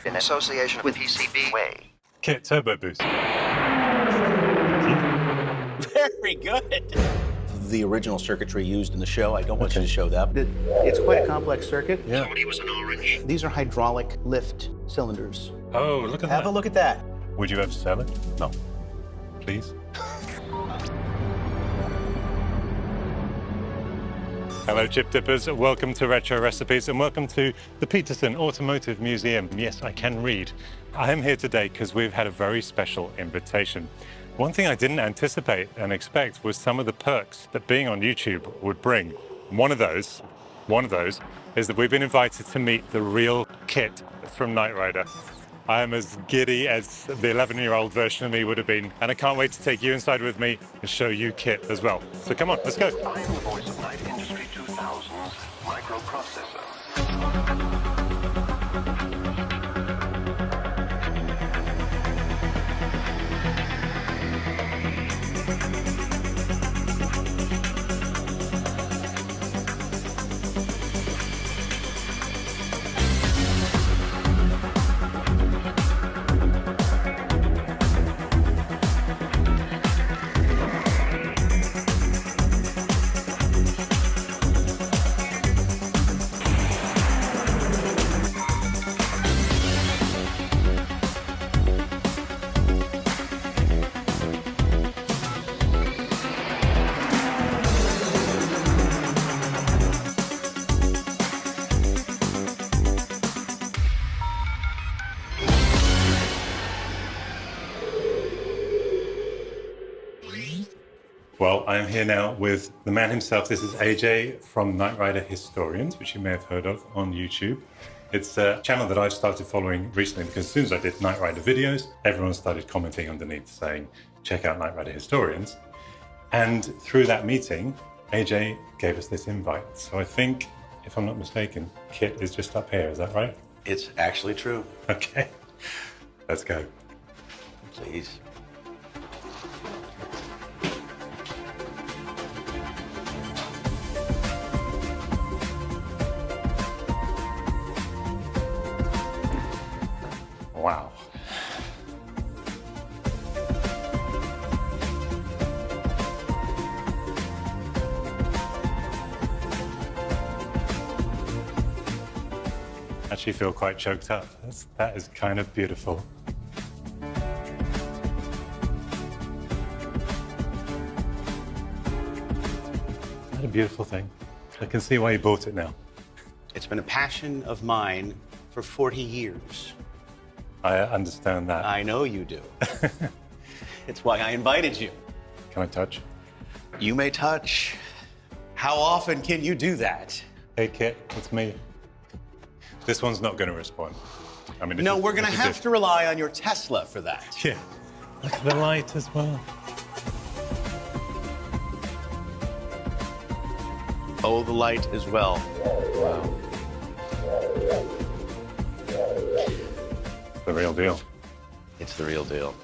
in association with PCB Way. KITT Turbo Boost. Very good. The original circuitry used in the show, I don't want you to show that. It's quite a complex circuit. Yeah. Cody was an orange. These are hydraulic lift cylinders. Oh, look at that. Have a look at that. Would you ever sell it? No. Please? Hello, Chip Dippers. Welcome to Retro Recipes and welcome to the Peterson Automotive Museum. Yes, I can read. I am here today because we've had a very special invitation. One thing I didn't anticipate and expect was some of the perks that being on YouTube would bring. One of those is that we've been invited to meet the real KITT from Knight Rider. I am as giddy as the 11-year-old version of me would have been, and I can't wait to take you inside with me and show you KITT as well. So come on, let's go. I am the voice of Knight Industry 2000's microprocessor. Well, I am here now with the man himself. This is AJ from Knight Rider Historians, which you may have heard of on YouTube. It's a channel that I've started following recently because as soon as I did Knight Rider videos, everyone started commenting underneath saying, check out Knight Rider Historians. And through that meeting, AJ gave us this invite. So I think, if I'm not mistaken, KITT is just up here. Is that right? It's actually true. Okay, let's go. Please. Wow. Actually feel quite choked up. That is kind of beautiful. Isn't that a beautiful thing? I can see why you bought it now. It's been a passion of mine for 40 years. I understand that. I know you do. It's why I invited you. Can I touch? You may touch. How often can you do that? Hey, KITT, it's me. This one's not going to respond. I mean, No, we're going to have to rely on your Tesla for that. Yeah. Look at the light as well. Oh, the light as well. Wow. The real deal. It's the real deal.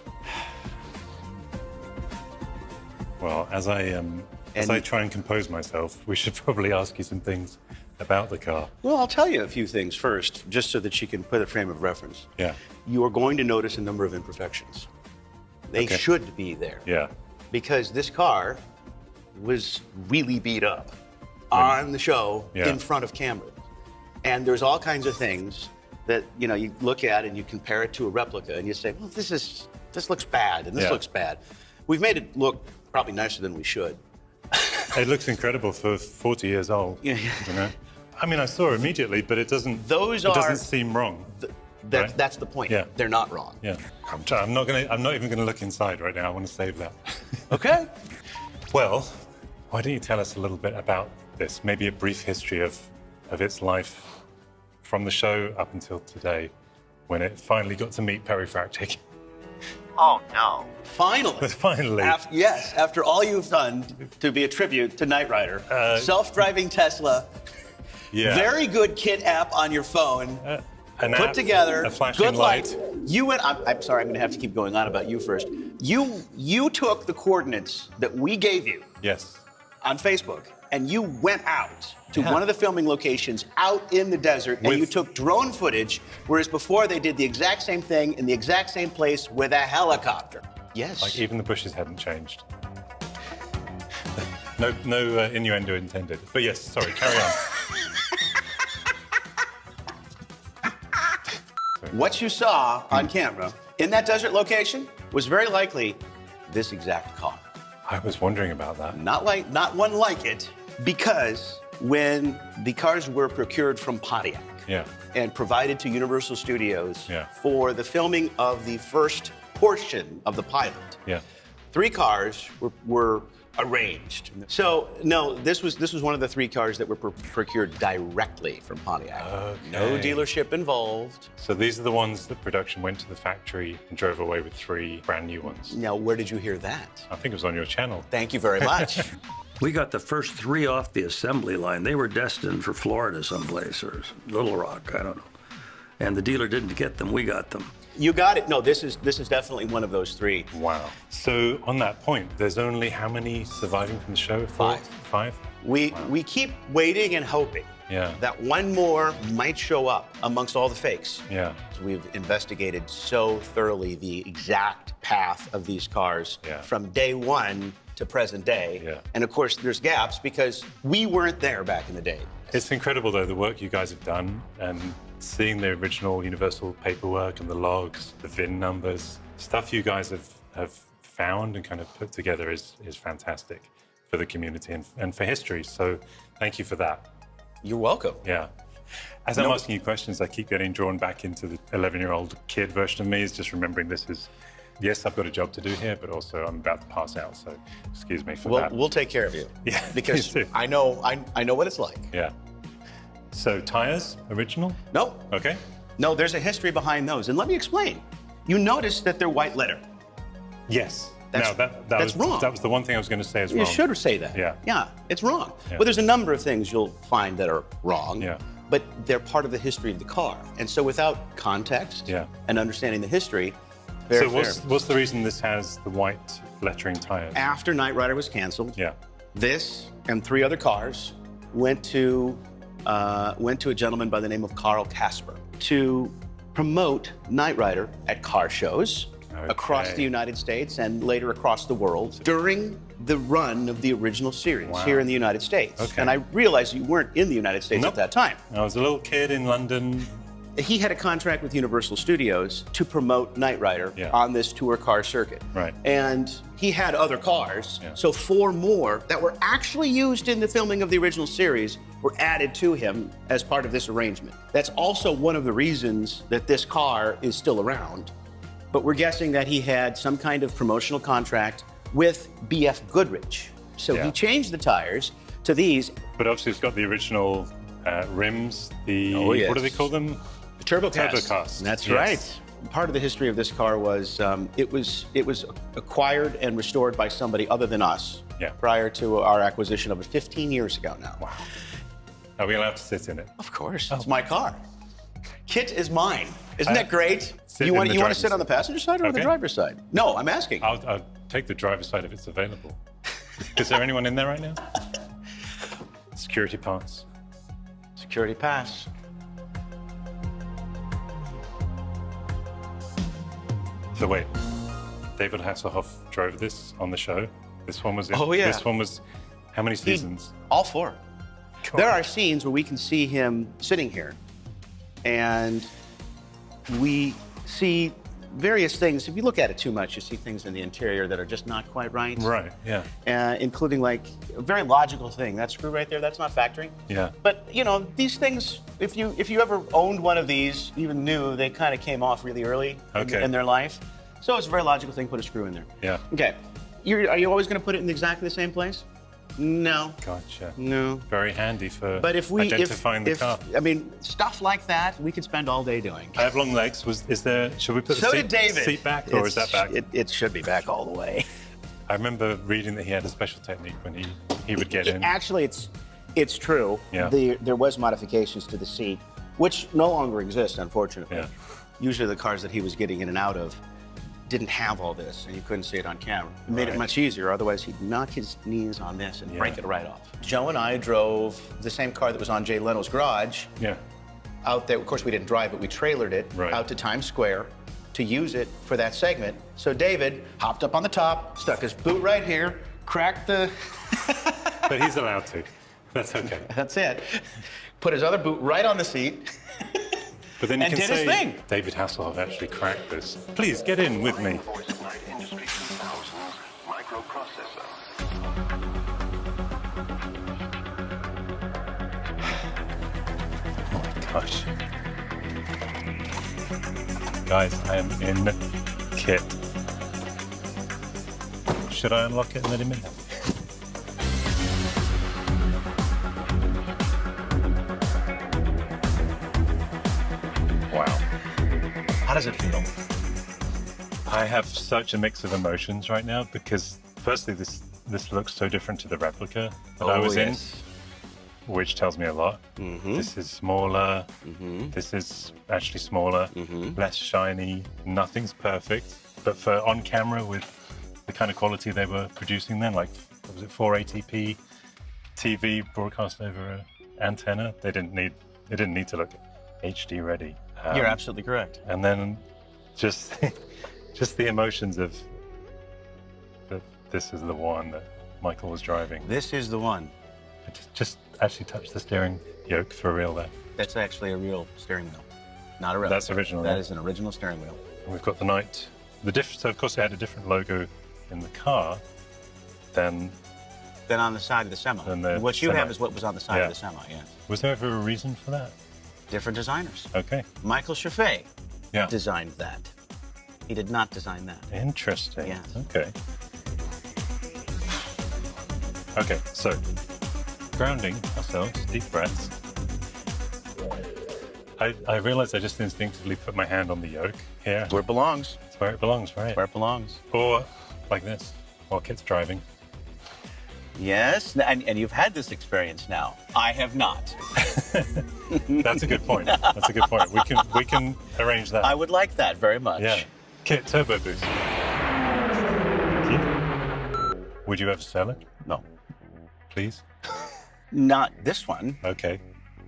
Well, as I try and compose myself, we should probably ask you some things about the car. Well, I'll tell you a few things first, just so that you can put a frame of reference. Yeah. You are going to notice a number of imperfections. They Okay. should be there. Yeah. Because this car was really beat up on the show Yeah. in front of camera. And there's all kinds of things that, you know, you look at and you compare it to a replica and you say, well, this looks bad and this Yeah. looks bad. We've made it look probably nicer than we should. It looks incredible for 40 years old. Yeah. You know? I mean, I saw it immediately, but it doesn't seem wrong. Right? That's the point. Yeah. They're not wrong. Yeah. I'm not even gonna look inside right now. I want to save that. Okay. Well, why don't you tell us a little bit about this? Maybe a brief history of its life from the show up until today, when it finally got to meet Perryfractic. Oh no. Finally. Finally. Yes, after all you've done to be a tribute to Knight Rider. Self-driving Tesla. Yeah. Very good KITT app on your phone. An Put app, together. a flashing Good light. You went. I'm sorry. I'm going to have to keep going on about you first. You took the coordinates that we gave you Yes. on Facebook, and you went out to one of the filming locations out in the desert, and you took drone footage, whereas before they did the exact same thing in the exact same place with a helicopter. Yes. Like even the bushes hadn't changed. No innuendo intended. But yes, sorry, carry on. What you saw on camera in that desert location was very likely this exact car. I was wondering about that. Not one like it, because when the cars were procured from Pontiac and provided to Universal Studios for the filming of the first portion of the pilot, 3 cars were arranged. So no, this was one of the 3 cars that were procured directly from Pontiac. Okay. No dealership involved. So these are the ones that production went to the factory and drove away with 3 brand new ones. Now, where did you hear that? I think it was on your channel. Thank you very much. We got the first 3 off the assembly line. They were destined for Florida someplace or Little Rock, I don't know. And the dealer didn't get them, we got them. You got it. No, this is definitely one of those 3. Wow. So on that point, there's only how many surviving from the show? 5. 5? We keep waiting and hoping that one more might show up amongst all the fakes. Yeah. We've investigated so thoroughly the exact path of these cars from day 1 to present day. Yeah. And of course, there's gaps because we weren't there back in the day. It's incredible, though, the work you guys have done and seeing the original Universal paperwork and the logs, the VIN numbers, stuff you guys have found and kind of put together is fantastic for the community and for history. So thank you for that. You're welcome. Yeah. As I'm asking you questions, I keep getting drawn back into the 11-year-old kid version of me, is just remembering this is, yes, I've got a job to do here, but also I'm about to pass out, so excuse me for that. We'll take care of you. Yeah, because please do. I know what it's like. Yeah. So tires, original? No. Okay. No, there's a history behind those, and let me explain. You notice that they're white letter. Yes. That's was wrong. That was the one thing I was going to say as well. You should say that. Yeah. Yeah, it's wrong. Yeah. Well, there's a number of things you'll find that are wrong. Yeah. But they're part of the history of the car, and so without context and understanding the history, so what's the reason this has the white lettering tires? After Knight Rider was canceled, this and 3 other cars went to a gentleman by the name of Carl Casper to promote Knight Rider at car shows across the United States and later across the world during the run of the original series here in the United States. Okay. And I realized you weren't in the United States at that time. I was a little kid in London. He had a contract with Universal Studios to promote Knight Rider on this tour car circuit. Right. And he had other cars, so 4 more that were actually used in the filming of the original series were added to him as part of this arrangement. That's also one of the reasons that this car is still around. But we're guessing that he had some kind of promotional contract with BF Goodrich. So he changed the tires to these. But obviously it's got the original rims, the, what do they call them? The TurboCast. TurboCast. That's right. Part of the history of this car was it was acquired and restored by somebody other than us prior to our acquisition of it 15 years ago now. Wow. Are we allowed to sit in it? Of course. It's my car. KITT is mine. Isn't that great? You want to sit on the passenger side or the driver's side? No, I'm asking. I'll take the driver's side if it's available. Is there anyone in there right now? Security pass. Security pass. So wait, David Hasselhoff drove this on the show. This one was it. Oh, yeah. This one was how many seasons? All 4. There are scenes where we can see him sitting here, and we see various things. If you look at it too much, you see things in the interior that are just not quite right. Right, yeah. Including like a very logical thing. That screw right there, that's not factoring. Yeah. But you know, these things, if you ever owned one of these, even knew, they kind of came off really early in their life. So it's a very logical thing, put a screw in there. Yeah. Okay. Are you always going to put it in exactly the same place? No. Gotcha. No. Very handy for identifying the car. I mean, stuff like that, we could spend all day doing. I have long legs. Should we put the seat back, or is that back? It should be back all the way. I remember reading that he had a special technique when he would get in. Actually, it's true. Yeah. There was modifications to the seat, which no longer exist, unfortunately. Yeah. Usually the cars that he was getting in and out of didn't have all this and you couldn't see it on camera. It made it much easier, otherwise he'd knock his knees on this and break it right off. Joe and I drove the same car that was on Jay Leno's garage out there. Of course, we didn't drive it, we trailered it out to Times Square to use it for that segment. So David hopped up on the top, stuck his boot right here, cracked the... But he's allowed to. That's okay. That's it. Put his other boot right on the seat. But then you and can did say, his thing. David Hasselhoff actually cracked this. Please, get in with me. Industry 2000's microprocessor. Oh my gosh. Guys, I am in KITT. Should I unlock it and let him in? Wow. How does it feel? I have such a mix of emotions right now because firstly, this looks so different to the replica that I was in, which tells me a lot. This is smaller. This is actually smaller, less shiny. Nothing's perfect, but for on camera with the kind of quality they were producing then, like, what was it, 480p TV broadcast over an antenna, they didn't need to look HD ready. You're absolutely correct. And then just the emotions of that this is the one that Michael was driving. This is the one. I just actually touched the steering yoke for real there. That's actually a real steering wheel, not a replica. That's original. That is an original steering wheel. And we've got the night. So of course it had a different logo in the car than on the side of the semi. What you have is what was on the side of the semi, yes. Was there ever a reason for that? Different designers. Okay. Michael Chaffee designed that. He did not design that. Interesting. Yes. Okay. Okay, so grounding ourselves, deep breaths. I realized I just instinctively put my hand on the yoke here. Where it belongs. It's where it belongs, right? Where it belongs. Or like this, while KITT's driving. Yes, and you've had this experience now. I have not. That's a good point. That's a good point. We can arrange that. I would like that very much. Yeah. KITT Turbo Boost. Would you ever sell it? No. Please? Not this one. Okay.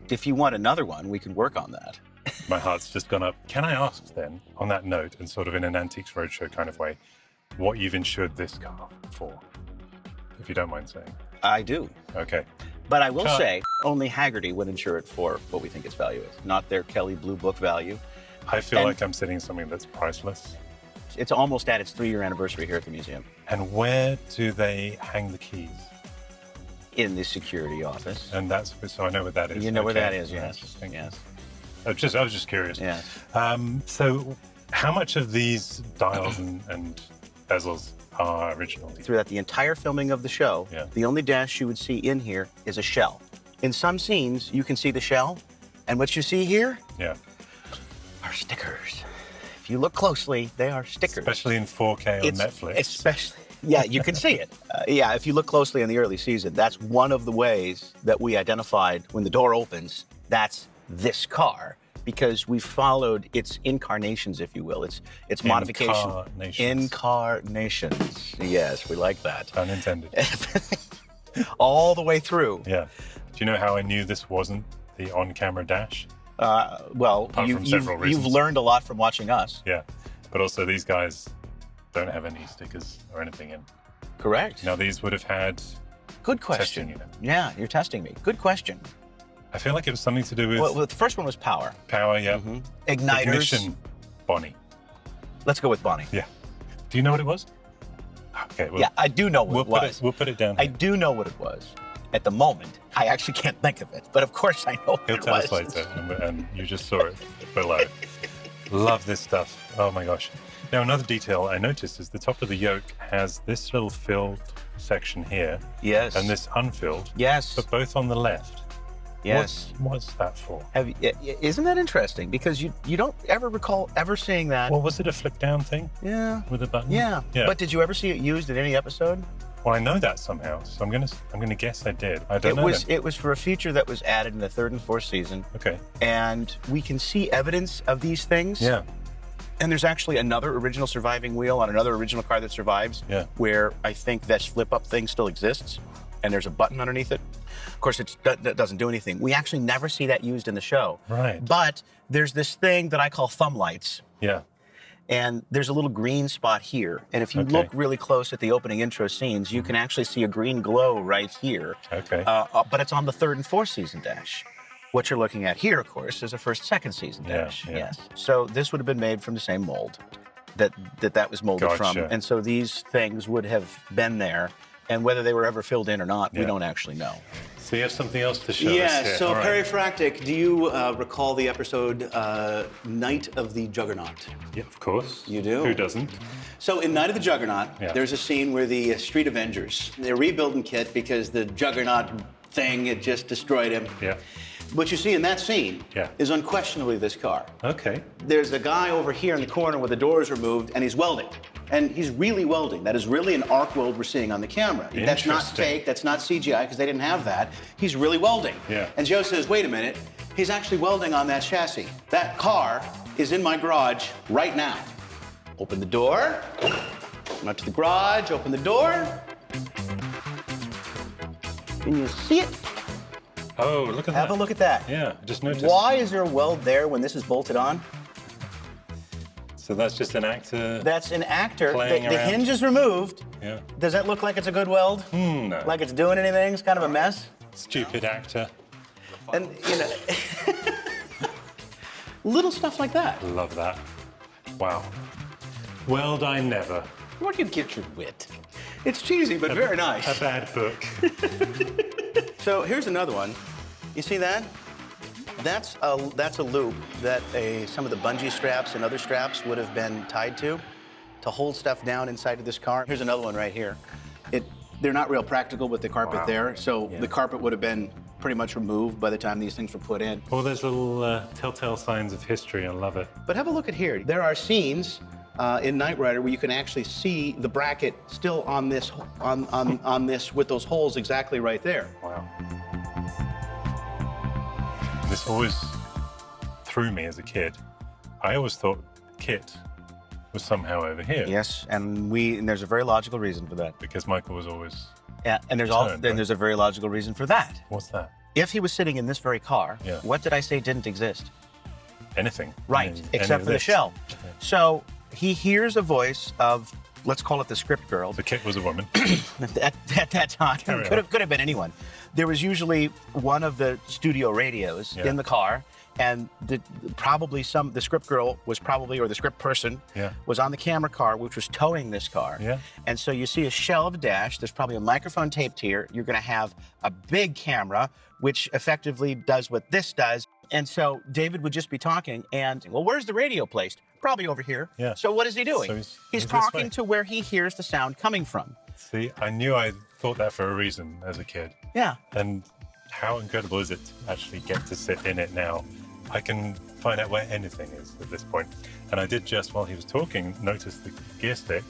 If you want another one, we can work on that. My heart's just gone up. Can I ask then, on that note, and sort of in an Antiques Roadshow kind of way, what you've insured this car for? If you don't mind saying. I do. Okay. But I will say, only Haggerty would insure it for what we think its value is, not their Kelly Blue Book value. I feel like I'm sitting something that's priceless. It's almost at its 3-year anniversary here at the museum. And where do they hang the keys? In the security office. And that's, so I know what that is. You know where that is, yes. Yes. I was just curious. Yes. So how much of these dials and bezels are original? Throughout the entire filming of the show, the only dash you would see in here is a shell. In some scenes, you can see the shell, and what you see here are stickers. If you look closely, they are stickers. Especially in 4K on Netflix. Especially, yeah, you can see it. If you look closely in the early season, that's one of the ways that we identified when the door opens, that's this car, because we followed its incarnations, if you will, its modification. Incarnations. Yes, we like that. Unintended. All the way through. Yeah. Do you know how I knew this wasn't the on-camera dash? Well, you've learned a lot from watching us. Yeah, but also these guys don't have any stickers or anything in. Correct. Now these would have had. Good question. Testing unit. Yeah, you're testing me. Good question. I feel like it was something to do with. Well, the first one was power. Power, yeah. Igniters. Ignition, Bonnie. Let's go with Bonnie. Yeah. Do you know what it was? Okay. Well, yeah, I do know what it was. We'll put it down. I do know what it was. At the moment, I actually can't think of it, but of course I know what it was. He'll tell us later, and you just saw it below. Love this stuff. Oh my gosh. Now, another detail I noticed is the top of the yoke has this little filled section here. Yes. And this unfilled. Yes. But both on the left. Yes. What's that for? Isn't that interesting? Because you don't ever recall ever seeing that. Well, was it a flick down thing? Yeah. With a button? Yeah. But did you ever see it used in any episode? Well, I know that somehow, so I'm gonna guess I did. I don't know. It was for a feature that was added in the 3rd and 4th season. Okay. And we can see evidence of these things. Yeah. And there's actually another original surviving wheel on another original car that survives, where I think that flip-up thing still exists, and there's a button underneath it. Of course, that doesn't do anything. We actually never see that used in the show. Right. But there's this thing that I call thumb lights. Yeah. And there's a little green spot here. And if you look really close at the opening intro scenes, you can actually see a green glow right here. Okay. But it's on the 3rd and 4th season dash. What you're looking at here, of course, is a 1st, 2nd season dash. Yeah. Yes. So this would have been made from the same mold that was molded from. And so these things would have been there. And whether they were ever filled in or not, we don't actually know. So you have something else to show us here. So Perifractic, do you recall the episode Night of the Juggernaut? Yeah, of course. You do? Who doesn't? So in Night of the Juggernaut, there's a scene where the Street Avengers, they're rebuilding KITT because the Juggernaut thing had just destroyed him. Yeah. What you see in that scene is unquestionably this car. Okay. There's a guy over here in the corner where the doors are moved, and he's welding. And he's really welding. That is really an arc weld we're seeing on the camera. That's not fake, that's not CGI, because they didn't have that. He's really welding. Yeah. And Joe says, wait a minute, he's actually welding on that chassis. That car is in my garage right now. Open the door, come out to the garage, open the door. Can you see it? Oh, look at that. Have a look at that. Yeah, I just noticed. Why is there a weld there when this is bolted on? So that's just an actor. That's an actor. The Playing around. hinge is removed. Yeah. Does that look like it's a good weld? No. Like it's doing anything? It's kind of a mess. Stupid actor. And, you know, little stuff like that. Love that. Wow. Weld I never. Where do you get your wit? It's cheesy, but very nice. A bad book. So here's another one. You see that? That's a loop that some of the bungee straps and other straps would have been tied to hold stuff down inside of this car. Here's another one right here. They're not real practical with the carpet there, so the carpet would have been pretty much removed by the time these things were put in. All those little telltale signs of history. I love it. But have a look at here. There are scenes in Knight Rider where you can actually see the bracket still on this on this with those holes exactly right there. Wow. This always threw me as a kid. I always thought KITT was somehow over here. Yes, and there's a very logical reason for that. Because Michael was always and there's a very logical reason for that. What's that? If he was sitting in this very car, what did I say didn't exist? Anything. Right, except for the shell. So he hears a voice of, let's call it the script girl. The KITT was a woman. At that time, could have been anyone. There was usually one of the studio radios in the car, and probably the script girl was probably, or the script person was on the camera car, which was towing this car. Yeah. And so you see a shell of a dash. There's probably a microphone taped here. You're going to have a big camera, which effectively does what this does. And so David would just be talking, and, well, where's the radio placed? Probably over here. Yeah. So what is he doing? So he's talking to where he hears the sound coming from. See, I knew I thought that for a reason as a kid. Yeah. And how incredible is it to actually get to sit in it now? I can find out where anything is at this point. And I did just, while he was talking, notice the gear stick,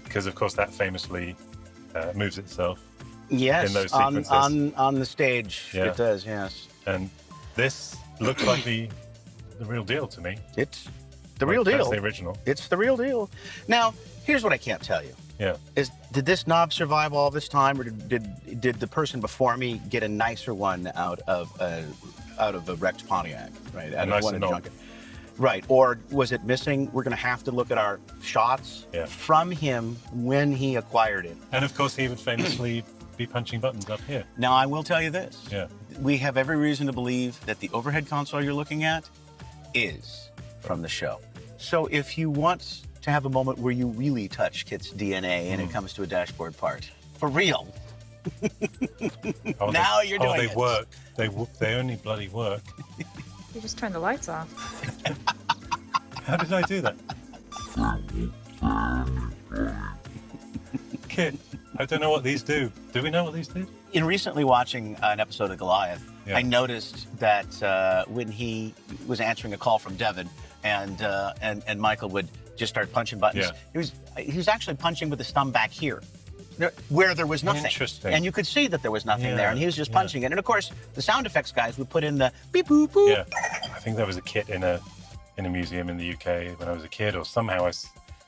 because of course that famously moves itself. Yes, in those sequences. on the stage, it does, yes. And this looks like the real deal to me. It's the real deal. That's the original. It's the real deal. Now, here's what I can't tell you. Yeah. Did this knob survive all this time, or did the person before me get a nicer one out of a wrecked Pontiac, right? A nicer knob. Right, or was it missing? We're going to have to look at our shots from him when he acquired it. And of course, he would famously be punching buttons up here. Now, I will tell you this. Yeah. We have every reason to believe that the overhead console you're looking at is from the show. So if you want to have a moment where you really touch KITT's DNA and it comes to a dashboard part, for real. Now you're doing it. They work. They only bloody work. You just turned the lights off. How did I do that? KITT, I don't know what these do. Do we know what these do? In recently watching an episode of Goliath, I noticed that when he was answering a call from Devin, and Michael would just start punching buttons. He was actually punching with his thumb back here, where there was nothing. Interesting. And you could see that there was nothing there, and he was just punching it. And of course, the sound effects guys would put in the beep boop boop. Yeah, I think there was a KITT in a in a museum in the UK when I was a kid, or somehow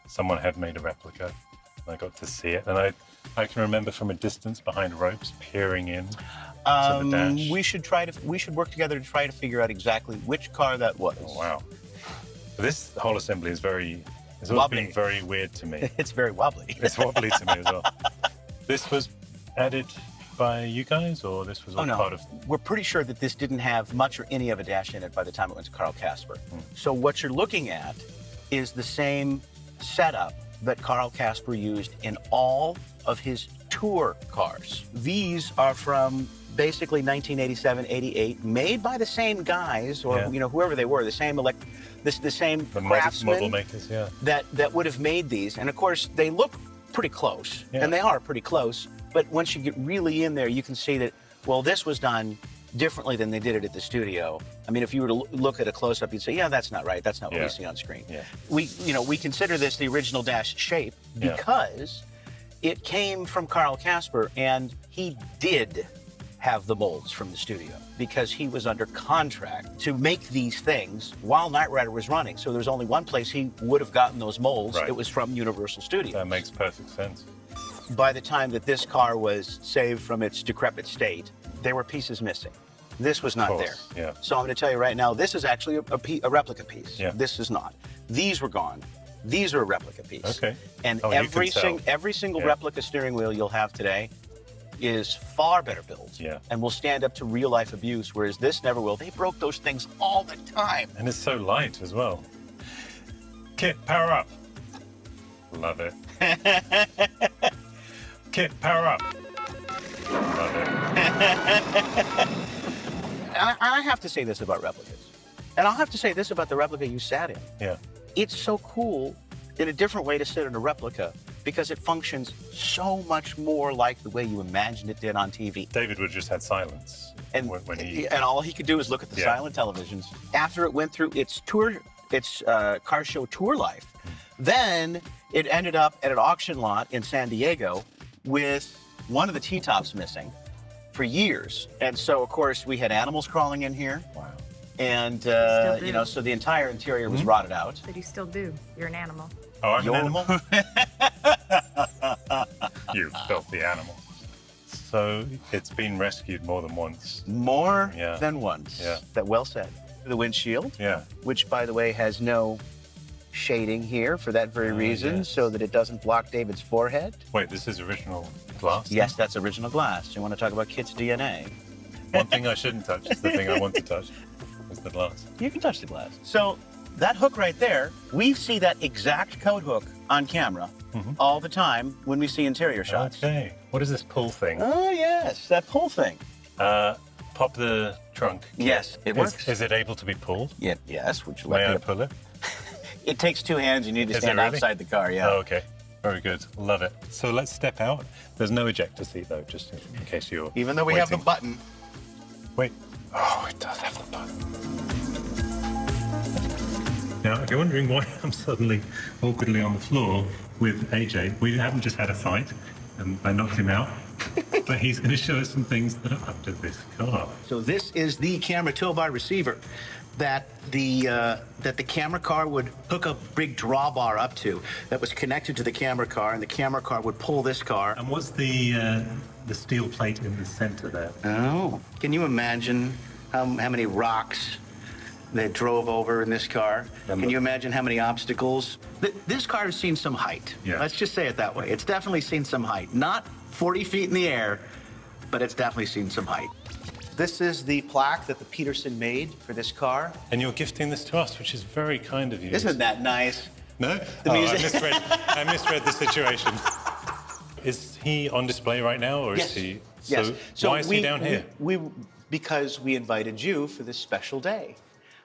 someone had made a replica. And I got to see it, and I can remember from a distance behind ropes peering in to the dash. We should work together to try to figure out exactly which car that was. Oh, wow. This whole assembly is it's always wobbly. been very weird to me. It's very wobbly. It's wobbly to me as well. This was added by you guys, or this was all part of... We're pretty sure that this didn't have much or any of a dash in it by the time it went to Carl Casper. So what you're looking at is the same setup that Carl Casper used in all of his tour cars. These are from basically 1987, 88, made by the same guys, or whoever they were, the same craftsmen model makers, that would have made these. And of course, they look pretty close, and they are pretty close. But once you get really in there, you can see that, well, this was done differently than they did it at the studio. I mean, if you were to look at a close-up, you'd say, yeah, that's not right. That's not what we see on screen. Yeah. We consider this the original dash shape because it came from Carl Casper, and he did have the molds from the studio because he was under contract to make these things while Knight Rider was running. So there's only one place he would have gotten those molds. It was from Universal Studios. That makes perfect sense. By the time that this car was saved from its decrepit state, there were pieces missing. This was not there. Yeah. So I'm going to tell you right now, this is actually a replica piece. Yeah. This is not. These were gone. These are a replica piece. Okay. And every single replica steering wheel you'll have today is far better built and will stand up to real life abuse, whereas this never will. They broke those things all the time. And it's so light as well. KITT, power up. Love it. KITT, power up. Love it. I have to say this about replicas. And I'll have to say this about the replica you sat in. Yeah. It's so cool in a different way to sit in a replica because it functions so much more like the way you imagined it did on TV. David would just had silence. And all he could do was look at the silent televisions. After it went through its car show tour life, then it ended up at an auction lot in San Diego with one of the T-tops missing for years. And so, of course, we had animals crawling in here. Wow. And, so the entire interior was rotted out. But you still do. You're an animal. Oh, I'm an animal? You filthy animal. So it's been rescued more than once. More than once. Yeah. That well said. The windshield, which, by the way, has no shading here for that very reason, so that it doesn't block David's forehead. Wait, this is original glass? Yes, that's original glass. You want to talk about KITT's DNA? One thing I shouldn't touch is the thing I want to touch. Is the glass. You can touch the glass. So that hook right there, we see that exact coat hook on camera all the time when we see interior shots. Okay. What is this pull thing? Oh, yes, that pull thing. Pop the trunk. Yes, it works. Is it able to be pulled? Yeah, yes. Would you May like I pull it? It takes two hands. You need to stand outside the car, Oh, okay. Very good. Love it. So let's step out. There's no ejector seat, though, just in case you're Even though we have the button. Wait. Oh, it does have the button. Now, if you're wondering why I'm suddenly awkwardly on the floor with AJ, we haven't just had a fight, and I knocked him out. But he's going to show us some things that are up to this car. So this is the camera toolbar receiver that the camera car would hook a big drawbar up to that was connected to the camera car, and the camera car would pull this car. And what's the steel plate in the center there? Oh, can you imagine how many rocks that drove over in this car? Can you imagine how many obstacles? This car has seen some height. Yeah. Let's just say it that way. It's definitely seen some height. Not 40 feet in the air, but it's definitely seen some height. This is the plaque that the Peterson made for this car. And you're gifting this to us, which is very kind of you. Isn't that nice? No? I misread the situation. Is he on display right now, or is he? Yes. So why is he down here? Because we invited you for this special day.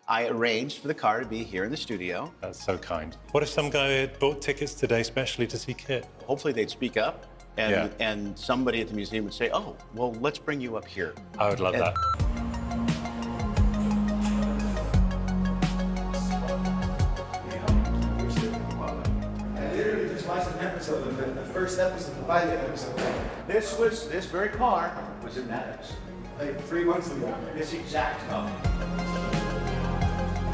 I arranged for the car to be here in the studio. That's so kind. What if some guy had bought tickets today specially to see KITT? Hopefully they'd speak up, and somebody at the museum would say, oh, well, let's bring you up here. I would love that. The first episode, the pilot episode. This very car was in that episode. Like 3 months ago. This exact car.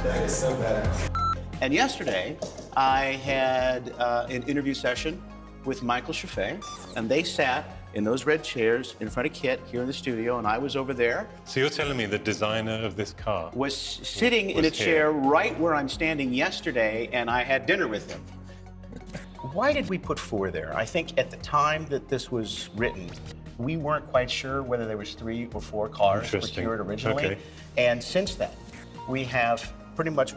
That is so badass. And yesterday, I had an interview session with Michael Chaffee, and they sat in those red chairs in front of KITT here in the studio, and I was over there. So you're telling me the designer of this car was sitting in a chair right where I'm standing yesterday, and I had dinner with him. Why did we put 4 there? I think at the time that this was written, we weren't quite sure whether there was 3 or 4 cars procured originally. Okay. And since then, we have pretty much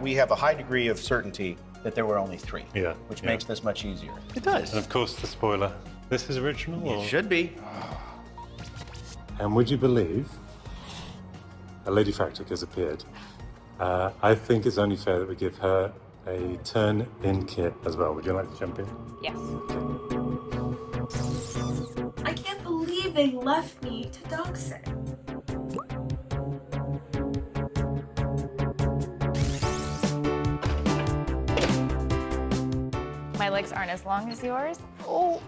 we have a high degree of certainty that there were only 3, which makes this much easier. It does. And of course, the spoiler. This is original? Or? It should be. And would you believe a Ladyfractic has appeared? I think it's only fair that we give her a turn in KITT as well. Would you like to jump in? Yes. I can't believe they left me to dog sit. My legs aren't as long as yours. Oh.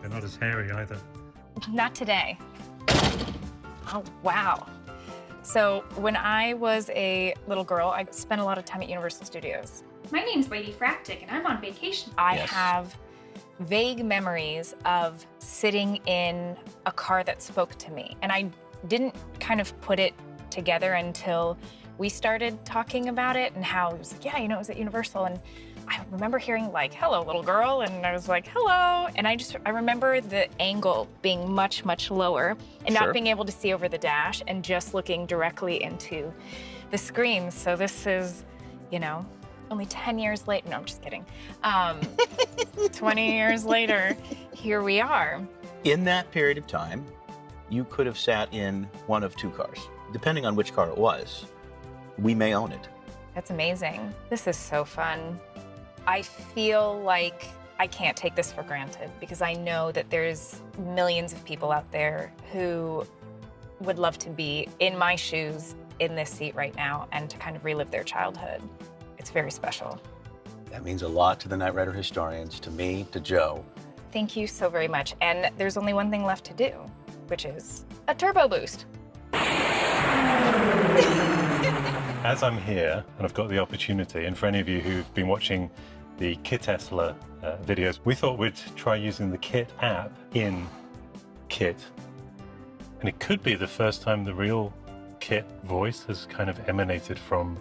They're not as hairy either. Not today. Oh, wow. So when I was a little girl, I spent a lot of time at Universal Studios. My name's Ladyfractic, and I'm on vacation. I have vague memories of sitting in a car that spoke to me. And I didn't kind of put it together until we started talking about it and how it was like, yeah, you know, it was at Universal. And I remember hearing like, hello, little girl. And I was like, hello. And I remember the angle being much, much lower and not being able to see over the dash and just looking directly into the screen. So this is, you know, only 10 years later. No, I'm just kidding. 20 years later, here we are. In that period of time, you could have sat in one of 2 cars. Depending on which car it was, we may own it. That's amazing. This is so fun. I feel like I can't take this for granted because I know that there's millions of people out there who would love to be in my shoes in this seat right now and to kind of relive their childhood. It's very special. That means a lot to the Knight Rider historians, to me, to Joe. Thank you so very much. And there's only one thing left to do, which is a turbo boost. As I'm here, and I've got the opportunity, and for any of you who've been watching the KITT Tesla videos, we thought we'd try using the KITT app in KITT. And it could be the first time the real KITT voice has kind of emanated from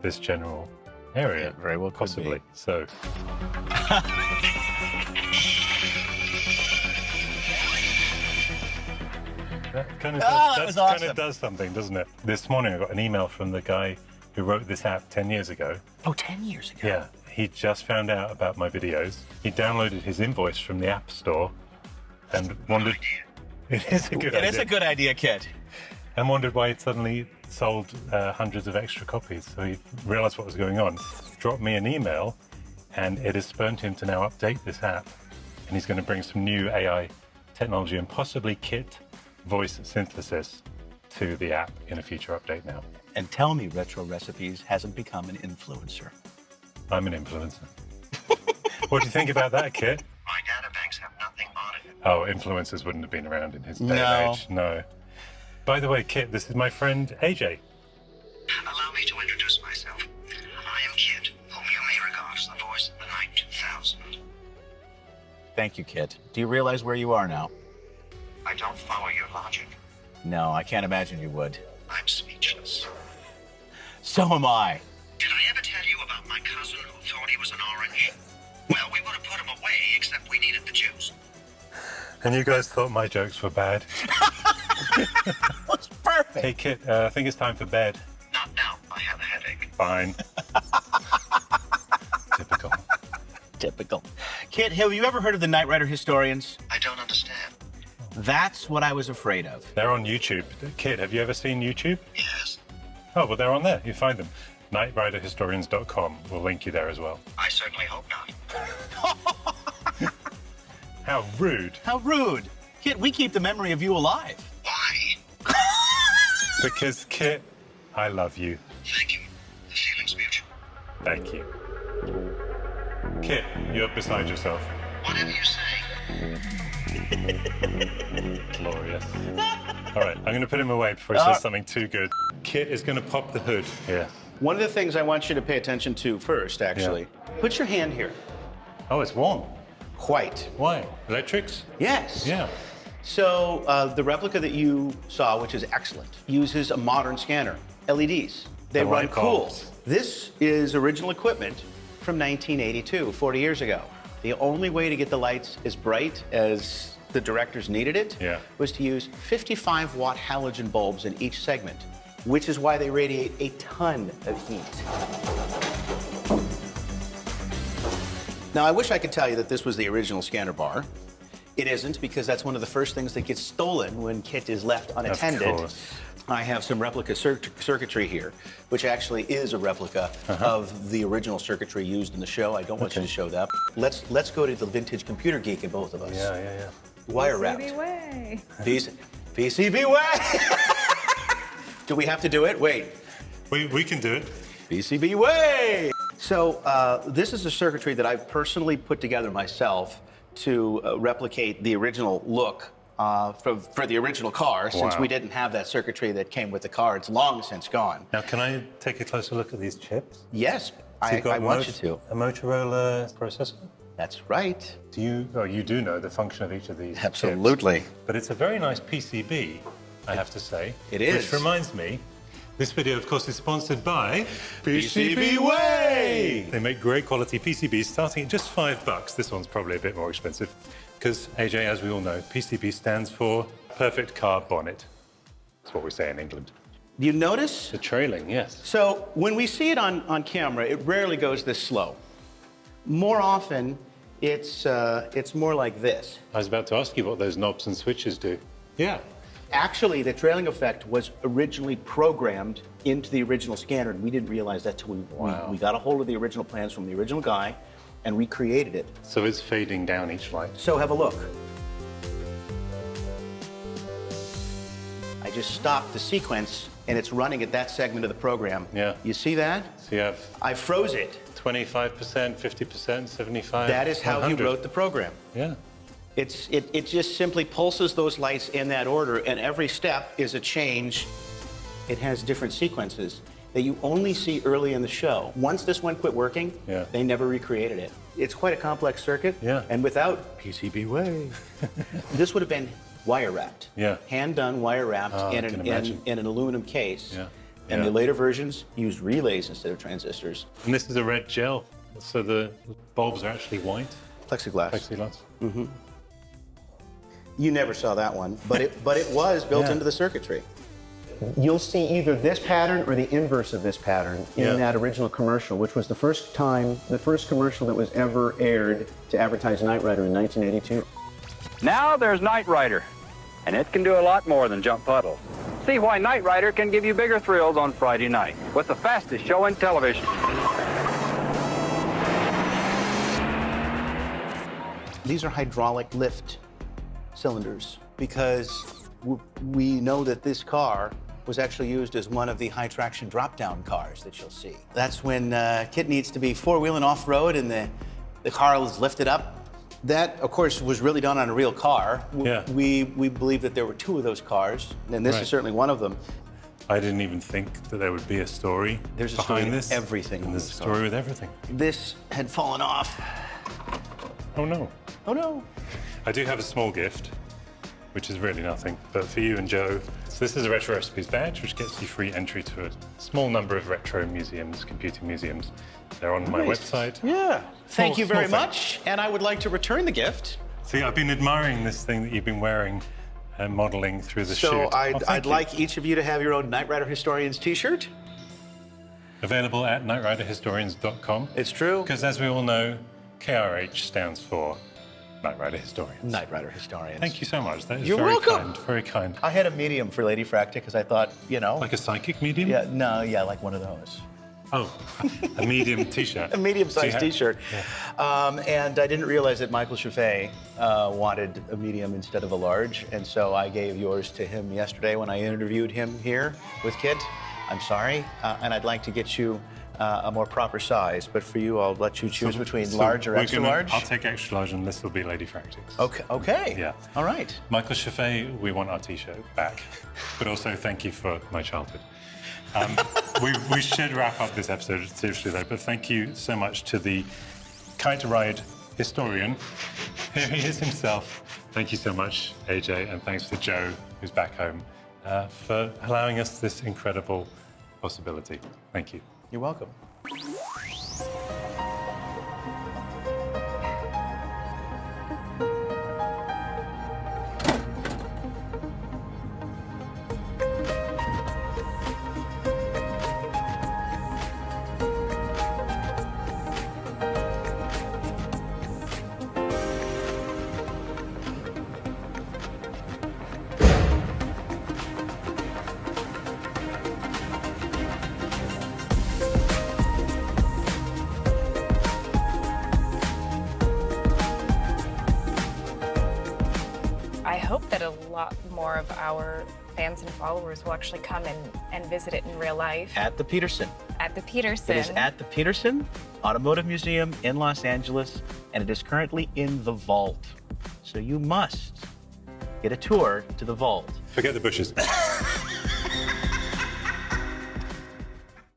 this general area. It very well could possibly. Be. So. That kind of does something, doesn't it? This morning I got an email from the guy who wrote this app 10 years ago. Oh, 10 years ago? Yeah. He just found out about my videos. He downloaded his invoice from the App Store and wondered... It is a good idea. It is a good idea, KITT. And wondered why it suddenly sold hundreds of extra copies. So he realized what was going on. Dropped me an email, and it has spurred him to now update this app. And he's going to bring some new AI technology and possibly KITT voice synthesis to the app in a future update now. And tell me Retro Recipes hasn't become an influencer. I'm an influencer. What do you think about that, KITT? My databanks have nothing on it. Oh, influencers wouldn't have been around in his day and age. No. By the way, KITT, this is my friend AJ. Allow me to introduce myself. I am KITT, whom you may regard as the voice of the Knight 2000. Thank you, KITT. Do you realize where you are now? I don't follow your logic. No, I can't imagine you would. I'm speechless. So am I. Did I ever tell you about my cousin who thought he was an orange? Well, we would have put him away, except we needed the juice. And you guys thought my jokes were bad. That's perfect. Hey, KITT, I think it's time for bed. Not now. I have a headache. Fine. Typical. Typical. KITT, have you ever heard of the Knight Rider historians? I don't understand. That's what I was afraid of. They're on YouTube. KITT, have you ever seen YouTube? Yes. Oh, well, they're on there. You find them. KnightriderHistorians.com. We'll link you there as well. I certainly hope not. How rude. How rude. KITT, we keep the memory of you alive. Why? Because, KITT, I love you. Thank you. The feeling's mutual. Thank you. KITT, you're beside yourself. Whatever you say. Glorious. All right, I'm going to put him away before he says something too good. KITT is going to pop the hood here One of the things I want you to pay attention to first, actually, put your hand here. Oh, it's warm. Quite. Why? Electrics? Yes. Yeah. So the replica that you saw, which is excellent, uses a modern scanner, LEDs. They run cool. This is original equipment from 1982, 40 years ago. The only way to get the lights as bright as the directors needed it was to use 55-watt halogen bulbs in each segment, which is why they radiate a ton of heat. Now, I wish I could tell you that this was the original scanner bar. It isn't, because that's one of the first things that gets stolen when KITT is left unattended. Of course. I have some replica circuitry here, which actually is a replica of the original circuitry used in the show. I don't want you to show that. Let's go to the vintage computer geek in both of us. Yeah. Wire wrapped. PCB way. PCB way! Do we have to do it? Wait. We can do it. PCB way! So this is a circuitry that I've personally put together myself to replicate the original look for the original car, since we didn't have that circuitry that came with the car. It's long since gone. Now, can I take a closer look at these chips? Yes, So I want you to. A Motorola processor? That's right. You do know the function of each of these Absolutely. chips. But it's a very nice PCB, I have to say. It is. Which reminds me, this video, of course, is sponsored by PCB Way! They make great quality PCBs starting at just $5. This one's probably a bit more expensive because, AJ, as we all know, PCB stands for Perfect Car Bonnet. That's what we say in England. You notice? The trailing, yes. So when we see it on camera, it rarely goes this slow. More often, it's more like this. I was about to ask you what those knobs and switches do. Yeah. Actually, the trailing effect was originally programmed into the original scanner, and we didn't realize that till we got a hold of the original plans from the original guy and recreated it. So it's fading down each light. So have a look. I just stopped the sequence, and it's running at that segment of the program. Yeah. You see that? So you have I froze it. 25%, 50%, 75%. That is how 100. he wrote the program. Yeah. It just simply pulses those lights in that order, and every step is a change. It has different sequences that you only see early in the show. Once this one quit working, they never recreated it. It's quite a complex circuit, and without PCB way, this would have been wire wrapped. Yeah. Hand done wire wrapped in an aluminum case. Yeah. And the later versions used relays instead of transistors. And this is a red gel, so the bulbs are actually white. Plexiglass. Plexiglass. Mm-hmm. You never saw that one, but it was built into the circuitry. You'll see either this pattern or the inverse of this pattern in that original commercial, which was the first commercial that was ever aired to advertise Knight Rider in 1982. Now there's Knight Rider, and it can do a lot more than jump puddles. See why Knight Rider can give you bigger thrills on Friday night with the fastest show in television. These are hydraulic lift cylinders because we know that this car was actually used as one of the high traction drop down cars that you'll see. That's when KITT needs to be four-wheeling off-road and the car is lifted up. That, of course, was really done on a real car. We believe that there were two of those cars, and this is certainly one of them. I didn't even think that there would be a story There's a behind story this. with everything. And there's a story with everything. This had fallen off. Oh no. Oh no. I do have a small gift, which is really nothing, but for you and Joe. So this is a Retro Recipes badge, which gets you free entry to a small number of retro museums, computing museums. They're on my website. Yeah. Thank you very small thing. much, and I would like to return the gift. See, I've been admiring this thing that you've been wearing and modeling through the shoot. So I'd like each of you to have your own Knight Rider Historians t-shirt. Available at knightriderhistorians.com. It's true. Because as we all know, KRH stands for Knight Rider Historians. Knight Rider Historians. Thank you so much. That is You're very welcome. kind, very kind. I had a medium for Ladyfractic because I thought, you know. Like a psychic medium? Yeah, no, yeah, like one of those. Oh, a medium t-shirt. A medium-sized t-shirt. Yeah. And I didn't realize that Michael Chaffee wanted a medium instead of a large, and so I gave yours to him yesterday when I interviewed him here with KITT. I'm sorry, and I'd like to get you a more proper size, but for you, I'll let you choose between large or extra large. I'll take extra large, and this will be Ladyfractics. Okay. Okay. Yeah. All right. Michael Chaffee, we want our t-shirt back, but also thank you for my childhood. We should wrap up this episode seriously, though, but thank you so much to the kite ride historian. Here he is himself. Thank you so much, AJ, and thanks to Joe, who's back home, for allowing us this incredible possibility. Thank you. You're welcome. I hope that a lot more of our fans and followers will actually come and visit it in real life. At the Peterson. At the Peterson. It is at the Peterson Automotive Museum in Los Angeles, and it is currently in the vault. So you must get a tour to the vault. Forget the bushes.